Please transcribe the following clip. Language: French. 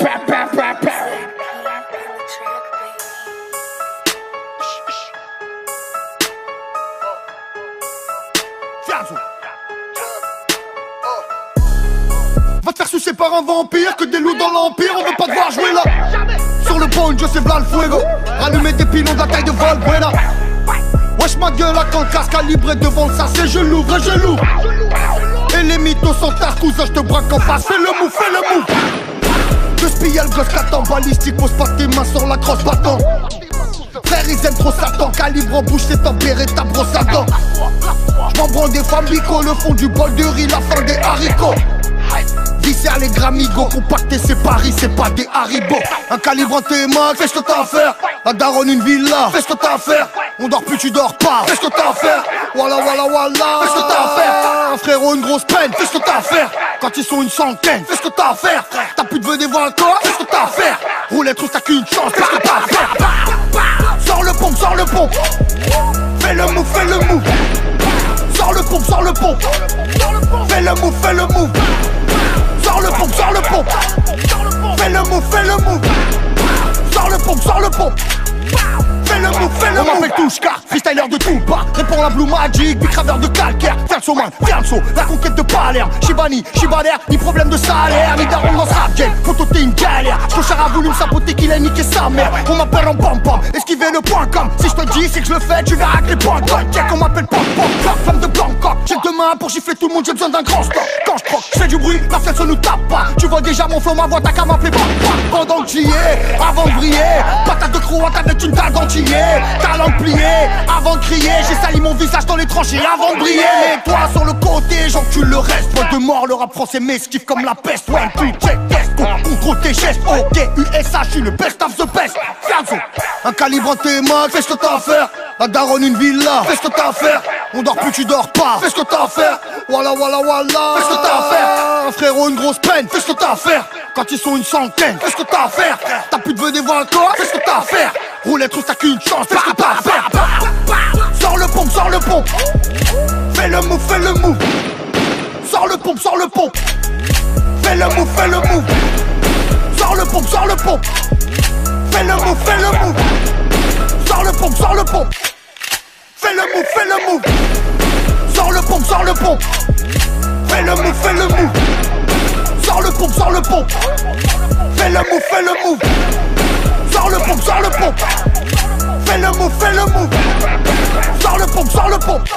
Va te faire sucer par un vampire, que des loups dans l'empire, on veut pas devoir jouer là. Sur le point, Joseph là le fuego. Rallumer des pilons de la taille de Valbuena. Wesh ma gueule à quand le casque calibré devant le sachet, je l'ouvre et je l'ouvre. Et les mythos sont ta cousin, je te braque en face, fais le move, fais le move. De spiller le gosse qu'attend, balistique, pose pas tes mains sur la crosse battant. Frère ils aiment trop Satan, calibre en bouche c'est tempéré ta brosse à dents. J'm'en branle des femmes bico, le fond du bol de riz, la fin des haricots. Visser les gramigos, compacter c'est Paris, c'est pas des haribots. Un calibre en tes mains, fais ce que t'as à faire. La daronne une villa, fais ce que t'as à faire. On dort plus, tu dors pas, fais ce que t'as à faire. Voilà, voilà, voilà, fais ce que t'as à faire. Un frérot, une grosse peine, fais ce que t'as à faire. Quand ils sont une centaine, fais ce que t'as à faire. T'as plus de venir voir le corps, fais ce que t'as à faire. Roulette rousse, t'as qu'une chance, fais ce que t'as à faire. Sors le pompe, sors le pompe. Fais le move, fais le move. Sors le pompe, sors le pompe. Fais le move, fais le move. Sors le pompe, sors le pompe. Fais le move, fais le move. Sors le pompe, sors le pompe. Fais le move, fais le move. On m'appelle Touchka, freestyler de tout bas. Réponds la Blue Magic, bicraveur de calcaire. Faire le saut, man, faire le saut. La conquête de Palerme. Shibani, Shibader, ni problème de salaire. Ni daron dans ce rap game. Photo t'es une galère. J'cochard a voulu me saboter qu'il a niqué sa mère. On m'appelle en pam-pam, esquiver le point com. Si je te dis c'est que je le fais, tu verras que les points com. Check, on m'appelle pam-pam, femme de Bangkok. J'ai deux mains pour gifler tout le monde, j'ai besoin d'un grand stock. Quand je croque, je fais du bruit, la fiance ne nous tape pas. Tu vois déjà mon flow, ma voix, t'as qu'à m'appeler pam-pam. Pendant que j'y ai, avant de briller. Patate de croate avec une dalle d'antillais. Ta langue pliée, avant de crier. J'ai sali mon visage dans les tranchées avant de briller. Mais toi sur le côté, j'encule le reste. Poil de mort, le rap français m'esquive comme la peste. One, two, check, test, contrôle tes gestes. Ok, USA, je suis le best of the best. Fianzo, un calibre en tes mains, fais ce que t'as à faire. La daronne une villa, fais ce que t'as à faire. On dort plus, tu dors pas, fais ce que t'as à faire. Voilà, voilà, voilà, fais ce que t'as à faire. Un frérot, une grosse peine, fais ce que t'as à faire. Quand ils sont une centaine, fais ce que t'as à faire. T'as plus de venir voir le corps, fais ce que t'as à faire. Roulette rousse, t'as qu'une chance, fais ce que t'as à faire. Sors le pompe, sors le pompe. Fais le move, fais le move. Sors le pompe, sors le pompe. Fais le move, fais le move. Sors le pompe, sors le pompe. Fais le move, fais le move. Sors le pompe, sors le pompe. Fais le move, fais le move. Sors le pompe, sors le pompe. Fais le move, fais le move. Sors le pompe, sors le pompe. Fais le move, fais le move. Sors le pompe, sors le pompe. Fais le move, fais le move. Sors le pompe, sors le pompe.